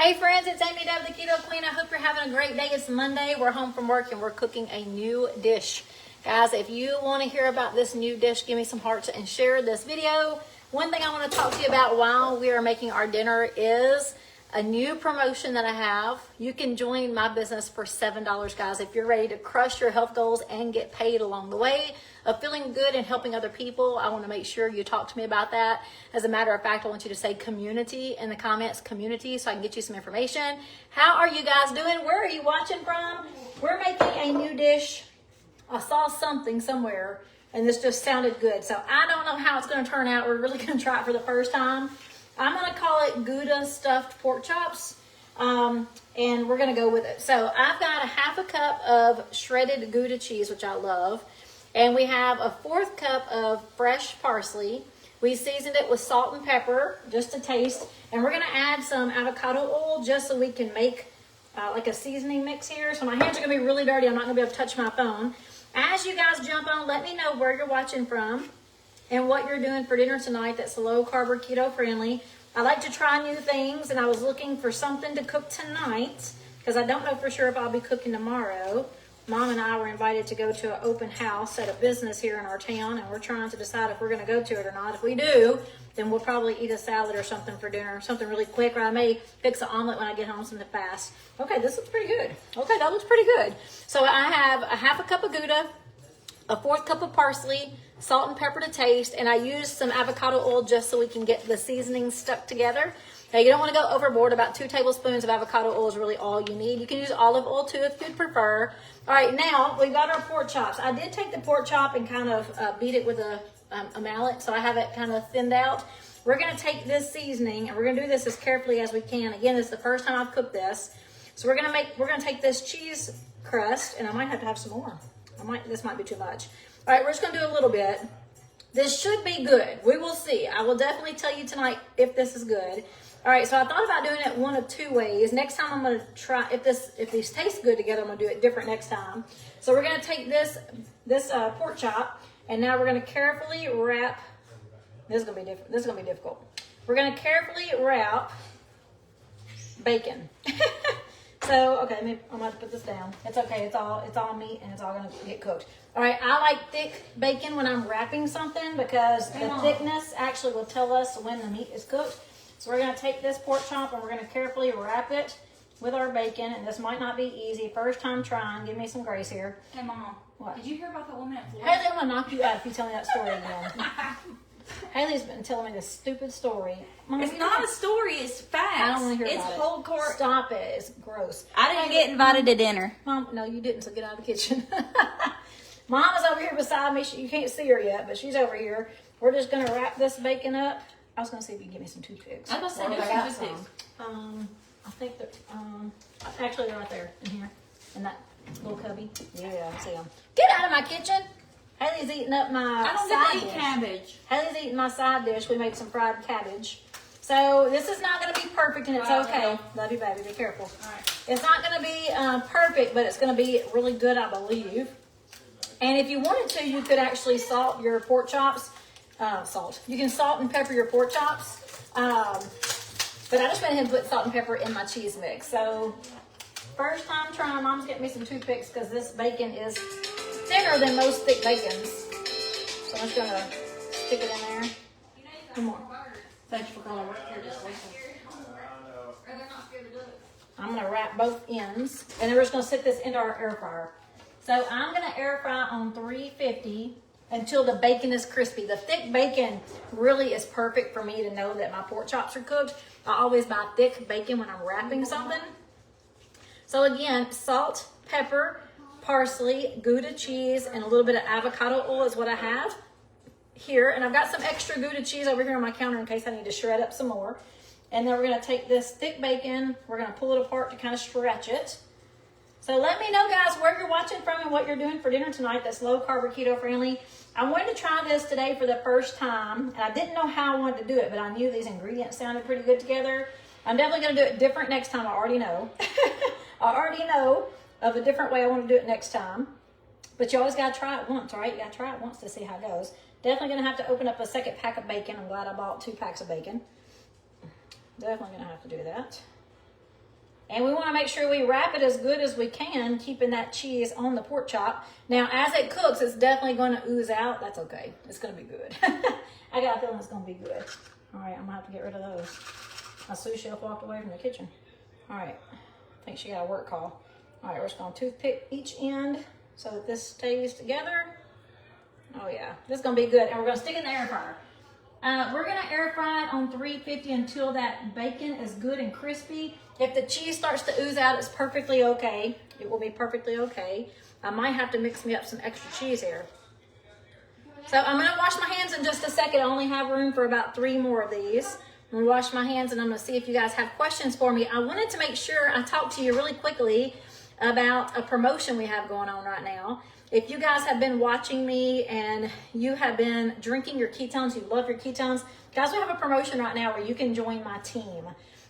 Hey friends, it's Amy Dove, the Keto Queen. I hope you're having a great day. It's Monday. We're home from work and we're cooking a new dish. Guys, if you want to hear about this new dish, give me some hearts and share this video. One thing I want to talk to you about while we are making our dinner is a new promotion that I have. You can join my business for $7, guys, if you're ready to crush your health goals and get paid along the way of feeling good and helping other people. I want to make sure you talk to me about that. As a matter of fact, I want you to say community in the comments, community, so I can get you some information. How are you guys doing? Where are you watching from? We're making a new dish. I saw something somewhere and this just sounded good. So I don't know how it's going to turn out. We're really going to try it for the first time. I'm going to call it Gouda stuffed pork chops. And we're going to go with it. So I've got a half a cup of shredded Gouda cheese, which I love. And we have a 1/4 cup of fresh parsley. We seasoned it with salt and pepper, just to taste. And we're going to add some avocado oil just so we can make like a seasoning mix here. So my hands are going to be really dirty. I'm not going to be able to touch my phone. As you guys jump on, let me know where you're watching from and what you're doing for dinner tonight that's low carb or keto friendly. I like to try new things, and I was looking for something to cook tonight because I don't know for sure if I'll be cooking tomorrow. Mom and I were invited to go to an open house at a business here in our town, and we're trying to decide if we're going to go to it or not. If we do, then we'll probably eat a salad or something for dinner, something really quick, or I may fix an omelet when I get home, something fast. Okay, this looks pretty good. Okay, that looks pretty good. So I have a half a cup of Gouda, a 1/4 cup of parsley, salt and pepper to taste, and I used some avocado oil just so we can get the seasoning stuck together. Now, you don't want to go overboard. About 2 tablespoons of avocado oil is really all you need. You can use olive oil too if you'd prefer. All right, now we've got our pork chops. I did take the pork chop and kind of beat it with a mallet, so I have it kind of thinned out. We're going to take this seasoning, and we're going to do this as carefully as we can. Again, this is the first time I've cooked this. So we're going to take this cheese crust, and I might have to have some more. This might be too much. All right, we're just going to do a little bit. This should be good. We will see. I will definitely tell you tonight if this is good. All right, so I thought about doing it one of 2 ways. Next time I'm going to try, if these taste good together, I'm going to do it different next time. So we're going to take this pork chop, and now we're going to carefully wrap. This is going to be different. This is going to be difficult. We're going to carefully wrap bacon. So, okay, maybe I'm going to put this down. It's okay. It's all meat, and it's all going to get cooked. All right, I like thick bacon when I'm wrapping something because the thickness actually will tell us when the meat is cooked. So we're going to take this pork chop and we're going to carefully wrap it with our bacon. And this might not be easy. First time trying. Give me some grace here. Hey, Mama. What? Did you hear about that woman at Florida? Haley, I'm going to knock you out if you tell me that story again. Haley's been telling me this stupid story. Mom, It's not a story. It's facts. I don't want to hear it's about whole it. court. Stop it. It's gross. I didn't get invited to dinner. Mom, no, you didn't, so get out of the kitchen. Mom is over here beside me. You can't see her yet, but she's over here. We're just going to wrap this bacon up. I was going to see if you can give me some toothpicks. I was going to say, there's some toothpicks. I think that, actually they're right there in here, in that little cubby. Yeah, I see them. Get out of my kitchen. Haley's eating up my I don't side get to eat dish. cabbage. Haley's eating my side dish. We made some fried cabbage. So this is not going to be perfect, and it's okay. Love you, baby. Be careful. All right. It's not going to be perfect, but it's going to be really good, I believe. And if you wanted to, you could actually salt your pork chops. You can salt and pepper your pork chops. But I just went ahead and put salt and pepper in my cheese mix. So first time trying, Mom's getting me some toothpicks because this bacon is thinner than most thick bacons. So I'm just going to stick it in there. One more. Thanks for calling work here this weekend. I'm going to wrap both ends. And then we're just going to sit this into our air fryer. So I'm going to air fry on 350 until the bacon is crispy. The thick bacon really is perfect for me to know that my pork chops are cooked. I always buy thick bacon when I'm wrapping something. So again, salt, pepper, parsley, Gouda cheese, and a little bit of avocado oil is what I have here. And I've got some extra Gouda cheese over here on my counter in case I need to shred up some more. And then we're going to take this thick bacon. We're going to pull it apart to kind of stretch it. So let me know, guys, where you're watching from and what you're doing for dinner tonight that's low carb or keto friendly. I wanted to try this today for the first time, and I didn't know how I wanted to do it, but I knew these ingredients sounded pretty good together. I'm definitely going to do it different next time. I already know. I already know of a different way I want to do it next time. But you always got to try it once, right? You got to try it once to see how it goes. Definitely going to have to open up a second pack of bacon. I'm glad I bought 2 packs of bacon. Definitely going to have to do that. And we want to make sure we wrap it as good as we can, keeping that cheese on the pork chop. Now, as it cooks, it's definitely going to ooze out. That's okay. It's going to be good. I got a feeling it's going to be good. All right, I'm going to have to get rid of those. My sous chef walked away from the kitchen. All right, I think she got a work call. All right, we're just going to toothpick each end so that this stays together. Oh yeah, this is going to be good. And we're going to stick it in the air fryer. We're going to air fry it on 350 until that bacon is good and crispy. If the cheese starts to ooze out, it's perfectly okay. It will be perfectly okay. I might have to mix me up some extra cheese here. So I'm going to wash my hands in just a second. I only have room for about 3 more of these. I'm going to wash my hands and I'm going to see if you guys have questions for me. I wanted to make sure I talked to you really quickly about a promotion we have going on right now. If you guys have been watching me and you have been drinking your ketones, you love your ketones, guys, we have a promotion right now where you can join my team.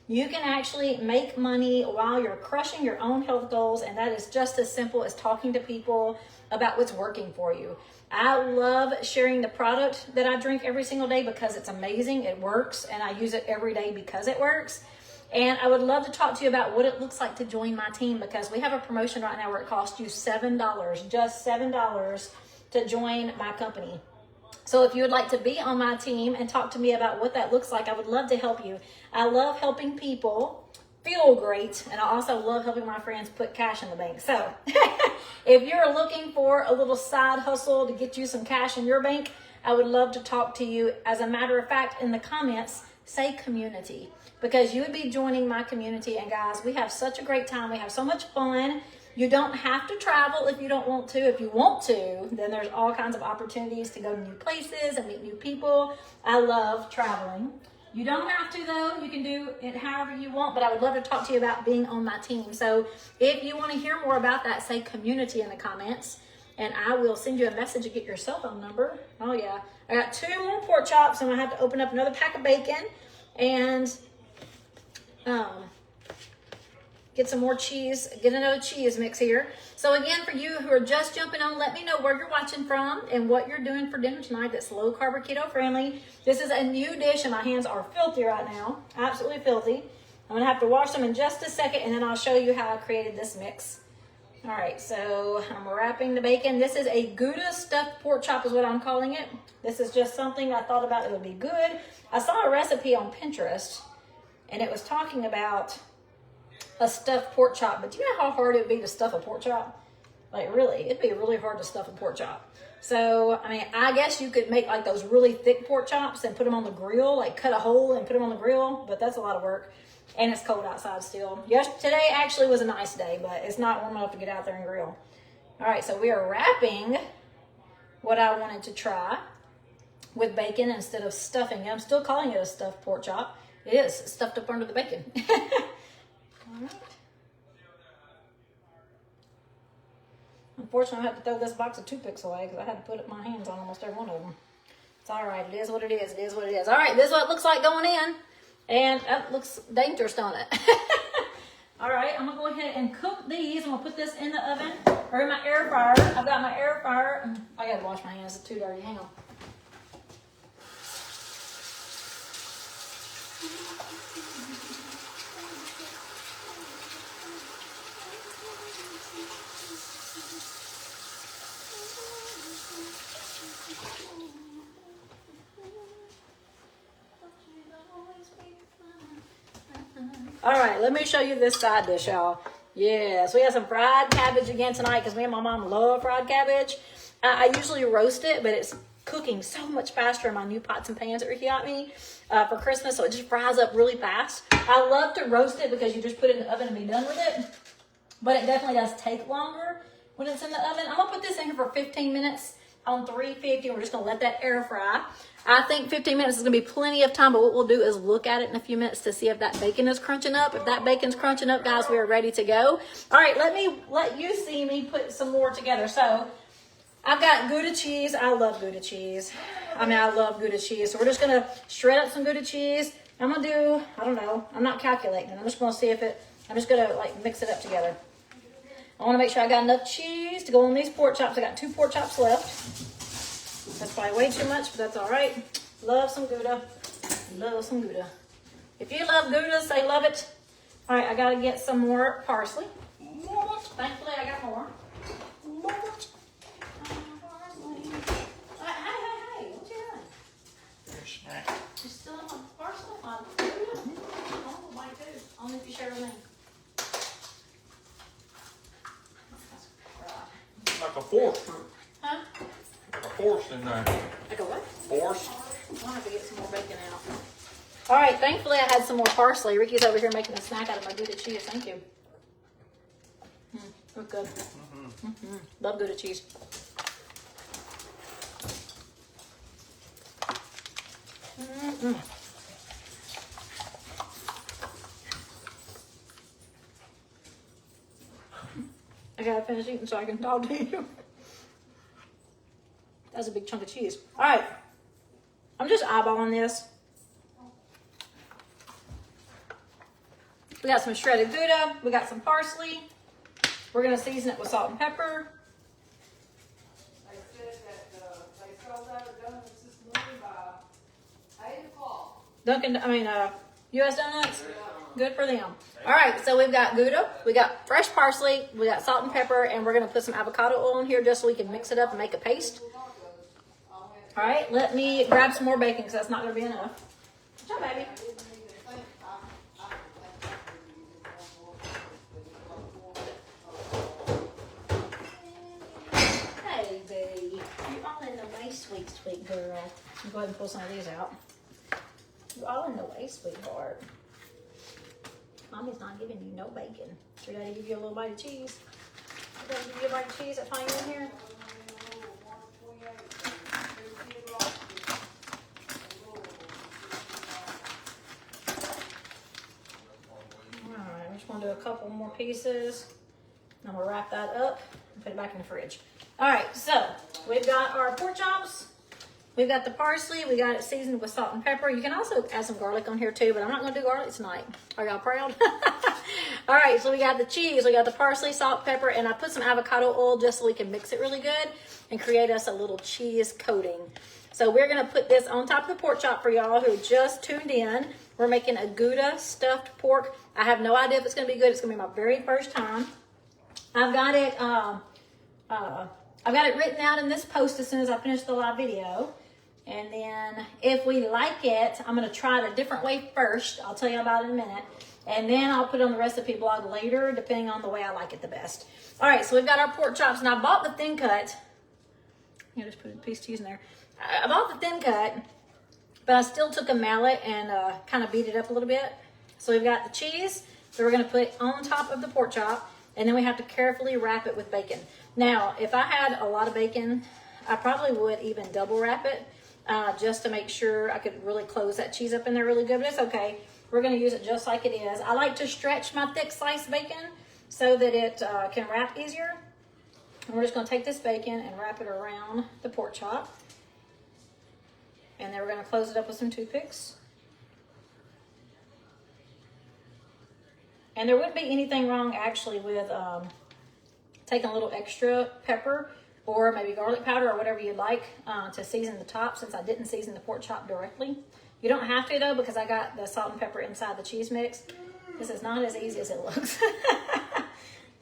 You can actually make money while you're crushing your own health goals, and that is just as simple as talking to people about what's working for you. I love sharing the product that I drink every single day because it's amazing, it works, and I use it every day because it works. And I would love to talk to you about what it looks like to join my team, because we have a promotion right now where it costs you $7, just $7 to join my company. So if you would like to be on my team and talk to me about what that looks like, I would love to help you. I love helping people feel great, and I also love helping my friends put cash in the bank. So if you're looking for a little side hustle to get you some cash in your bank, I would love to talk to you. As a matter of fact, in the comments, say community, because you would be joining my community. And guys, we have such a great time. We have so much fun. You don't have to travel if you don't want to. If you want to, then there's all kinds of opportunities to go to new places and meet new people. I love traveling. You don't have to though. You can do it however you want, but I would love to talk to you about being on my team. So if you want to hear more about that, say community in the comments, and I will send you a message to get your cell phone number. Oh yeah. I got 2 more pork chops, and I have to open up another pack of bacon and get some more cheese, get another cheese mix here. So again, for you who are just jumping on, let me know where you're watching from and what you're doing for dinner tonight that's low carb or keto friendly. This is a new dish and my hands are filthy right now, absolutely filthy. I'm gonna have to wash them in just a second, and then I'll show you how I created this mix. All right, so I'm wrapping the bacon. This is a Gouda stuffed pork chop is what I'm calling it. This is just something I thought about it would be good. I saw a recipe on Pinterest and it was talking about a stuffed pork chop, but do you know how hard it would be to stuff a pork chop? Like really, it'd be really hard to stuff a pork chop. So, I mean, I guess you could make like those really thick pork chops and put them on the grill, like cut a hole and put them on the grill, but that's a lot of work. And it's cold outside still. Yes, today actually was a nice day, but it's not warm enough to get out there and grill. All right, so we are wrapping what I wanted to try with bacon instead of stuffing. I'm still calling it a stuffed pork chop. It is stuffed up under the bacon. All right. Unfortunately, I had to throw this box of toothpicks away because I had to put my hands on almost every one of them. It's all right. It is what it is. It is what it is. All right, this is what it looks like going in. And that looks dangerous, don't it? All right, I'm gonna go ahead and cook these. I'm gonna put this in the oven or in my air fryer. I've got my air fryer. I gotta wash my hands, it's too dirty. Hang on. All right, let me show you this side dish, y'all. Yes, we have some fried cabbage again tonight because me and my mom love fried cabbage. I usually roast it, but it's cooking so much faster in my new pots and pans that Ricky got me for Christmas, so it just fries up really fast. I love to roast it because you just put it in the oven and be done with it, but it definitely does take longer when it's in the oven. I'm gonna put this in here for 15 minutes on 350. We're just gonna let that air fry. I think 15 minutes is gonna be plenty of time, but what we'll do is look at it in a few minutes to see if that bacon is crunching up. If that bacon's crunching up, guys, we are ready to go. All right, let you see me put some more together. So I've got Gouda cheese. I love Gouda cheese. I mean, I love Gouda cheese. So we're just gonna shred up some Gouda cheese. I'm gonna do, I don't know, I'm not calculating. I'm just gonna see if I'm just gonna like mix it up together. I wanna make sure I got enough cheese to go on these pork chops. I got 2 pork chops left. That's probably way too much, but that's all right. Love some Gouda. Love some Gouda. If you love Gouda, say love it. All right, I gotta get some more parsley. Thankfully, I got more. Hey, what you doing? You still on parsley? Oh, my too. Only if you share with me. Like a force. Huh? Like a force in there. Like a what? Force. I'll have to get some more bacon out. All right, thankfully I had some more parsley. Ricky's over here making a snack out of my Gouda cheese. Thank you. Look good. Love Gouda cheese. I gotta finish eating so I can talk to you. That's a big chunk of cheese. All right, I'm just eyeballing this. We got some shredded Gouda. We got some parsley. We're gonna season it with salt and pepper. They said that they sold out of donuts this morning by 8 o'clock. U.S. Donuts. Good for them. All right, so we've got Gouda, we got fresh parsley, we got salt and pepper, and we're gonna put some avocado oil in here just so we can mix it up and make a paste. All right, let me grab some more bacon because that's not gonna be enough. Good job, baby. Hey, baby. You're all in the way, sweet, sweet girl. I'll go ahead and pull some of these out. You're all in the way, sweetheart. Mommy's not giving you no bacon. Should Daddy give you a little bite of cheese? Should Daddy give you a bite of cheese? That fine in here? Alright, I'm just gonna do a couple more pieces. I'm gonna wrap that up and put it back in the fridge. Alright, so we've got our pork chops. We've got the parsley. We got it seasoned with salt and pepper. You can also add some garlic on here too, but I'm not going to do garlic tonight. Are y'all proud? All right, so we got the cheese. We got the parsley, salt, pepper, and I put some avocado oil just so we can mix it really good and create us a little cheese coating. So we're going to put this on top of the pork chop for y'all who just tuned in. We're making a Gouda stuffed pork. I have no idea if it's going to be good. It's going to be my very first time. I've got it written out in this post as soon as I finish the live video. And then if we like it, I'm going to try it a different way first. I'll tell you about it in a minute. And then I'll put it on the recipe blog later, depending on the way I like it the best. All right, so we've got our pork chops. And I bought the thin cut. You just put a piece of cheese in there. I bought the thin cut, but I still took a mallet and kind of beat it up a little bit. So we've got the cheese that we're going to put on top of the pork chop. And then we have to carefully wrap it with bacon. Now, if I had a lot of bacon, I probably would even double wrap it. Just to make sure I could really close that cheese up in there really good, but it's okay. We're going to use it just like it is. I like to stretch my thick sliced bacon so that it can wrap easier. And we're just going to take this bacon and wrap it around the pork chop. And then we're going to close it up with some toothpicks. And there wouldn't be anything wrong actually with taking a little extra pepper or maybe garlic powder or whatever you'd like to season the top, since I didn't season the pork chop directly. You don't have to though, because I got the salt and pepper inside the cheese mix. This is not as easy as it looks.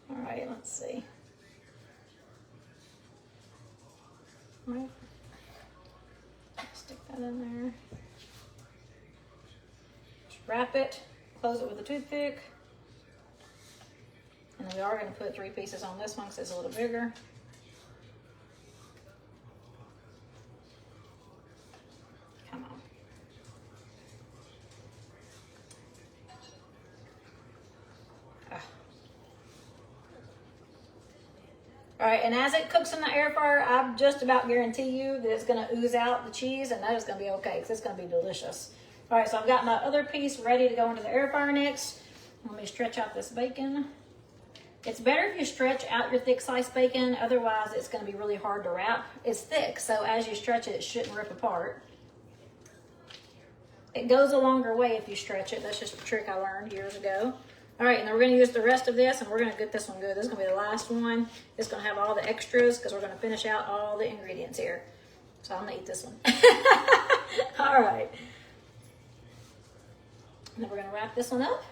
All right, let's see. All right. Stick that in there. Just wrap it, close it with a toothpick. And then we are going to put 3 pieces on this one because it's a little bigger. Come on. All right, and as it cooks in the air fryer, I just about guarantee you that it's going to ooze out the cheese, and that is going to be okay because it's going to be delicious. All right, so I've got my other piece ready to go into the air fryer next. Let me stretch out this bacon. It's better if you stretch out your thick sliced bacon, otherwise it's going to be really hard to wrap. It's thick, so as you stretch it, it shouldn't rip apart. It goes a longer way if you stretch it. That's just a trick I learned years ago. All right, and then we're going to use the rest of this, and we're going to get this one good. This is going to be the last one. It's going to have all the extras because we're going to finish out all the ingredients here. So I'm going to eat this one. All right. And then we're going to wrap this one up.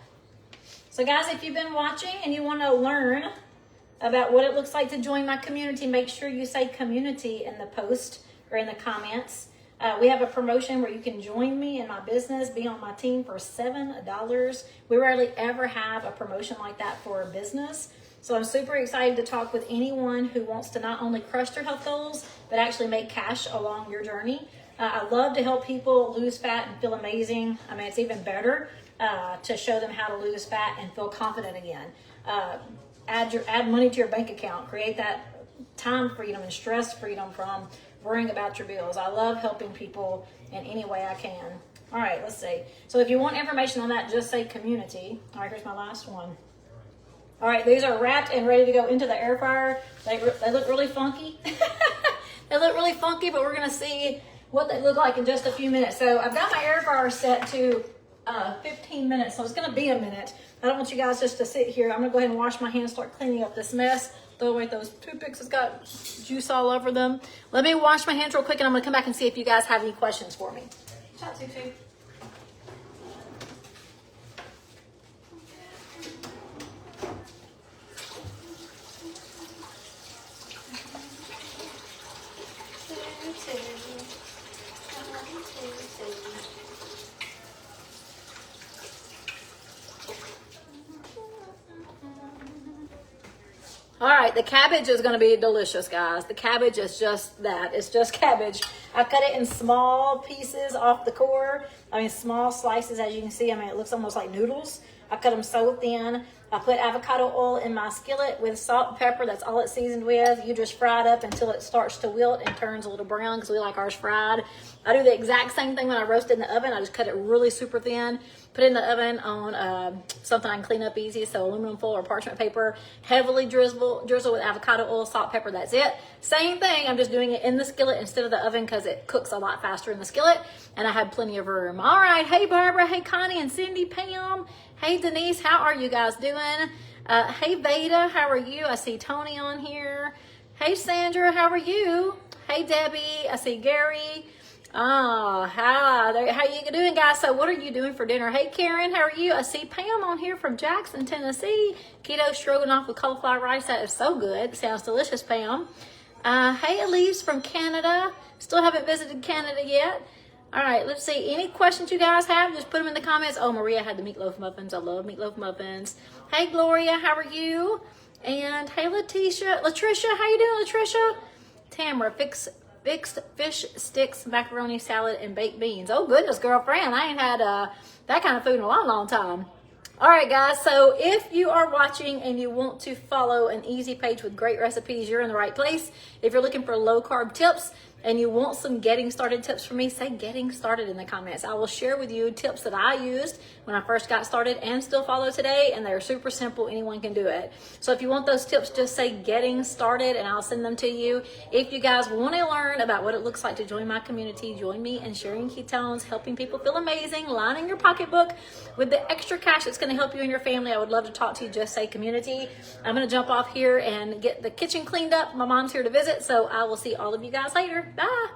So guys, if you've been watching and you want to learn about what it looks like to join my community, make sure you say community in the post or in the comments. We have a promotion where you can join me in my business, be on my team for $7. We rarely ever have a promotion like that for a business. So I'm super excited to talk with anyone who wants to not only crush their health goals, but actually make cash along your journey. I love to help people lose fat and feel amazing. I mean, it's even better to show them how to lose fat and feel confident again. Add money to your bank account, create that time freedom and stress freedom from worrying about your bills. I love helping people in any way I can. All right, let's see. So if you want information on that, just say community. All right, here's my last one. All right, these are wrapped and ready to go into the air fryer. They look really funky. They look really funky, but we're gonna see what they look like in just a few minutes. So I've got my air fryer set to 15 minutes, so it's gonna be a minute. I don't want you guys just to sit here. I'm gonna go ahead and wash my hands, start cleaning up this mess. Throw away those toothpicks, it's got juice all over them. Let me wash my hands real quick and I'm gonna come back and see if you guys have any questions for me. Ciao, Tutu. All right, the cabbage is going to be delicious, guys. The cabbage is just that. It's just cabbage. I cut it in small pieces off the core. I mean, small slices, as you can see. I mean, it looks almost like noodles. I cut them so thin. I put avocado oil in my skillet with salt and pepper. That's all it's seasoned with. You just fry it up until it starts to wilt and turns a little brown because we like ours fried. I do the exact same thing when I roast it in the oven. I just cut it really super thin. Put it in the oven on something I can clean up easy, so aluminum foil or parchment paper. Heavily drizzle with avocado oil, salt, pepper, that's it. Same thing, I'm just doing it in the skillet instead of the oven because it cooks a lot faster in the skillet, and I had plenty of room. All right, hey Barbara, hey Connie and Cindy, Pam, hey Denise, how are you guys doing? Hey Veda, how are you? I see Tony on here. Hey Sandra, how are you? Hey Debbie, I see Gary. Oh, how you doing, guys? So what are you doing for dinner? Hey, Karen, how are you? I see Pam on here from Jackson, Tennessee. Keto stroganoff with cauliflower rice. That is so good. Sounds delicious, Pam. Hey, Elise from Canada. Still haven't visited Canada yet. All right, let's see. Any questions you guys have, just put them in the comments. Oh, Maria had the meatloaf muffins. I love meatloaf muffins. Hey, Gloria, how are you? And hey, Latricia, how you doing, Latricia? Tamara, fixed fish sticks, macaroni salad, and baked beans. Oh goodness, girlfriend, I ain't had that kind of food in a long time. All right, guys, so if you are watching and you want to follow an easy page with great recipes, you're in the right place. If you're looking for low carb tips and you want some getting started tips from me, say getting started in the comments. I will share with you tips that I used when I first got started and still follow today, and they're super simple. Anyone can do it. So if you want those tips, just say getting started and I'll send them to you. If you guys want to learn about what it looks like to join my community, join me in sharing ketones, helping people feel amazing, lining your pocketbook with the extra cash that's going to help you and your family, I would love to talk to you. Just say community. I'm going to jump off here and get the kitchen cleaned up. My mom's here to visit, so I will see all of you guys later. Bye.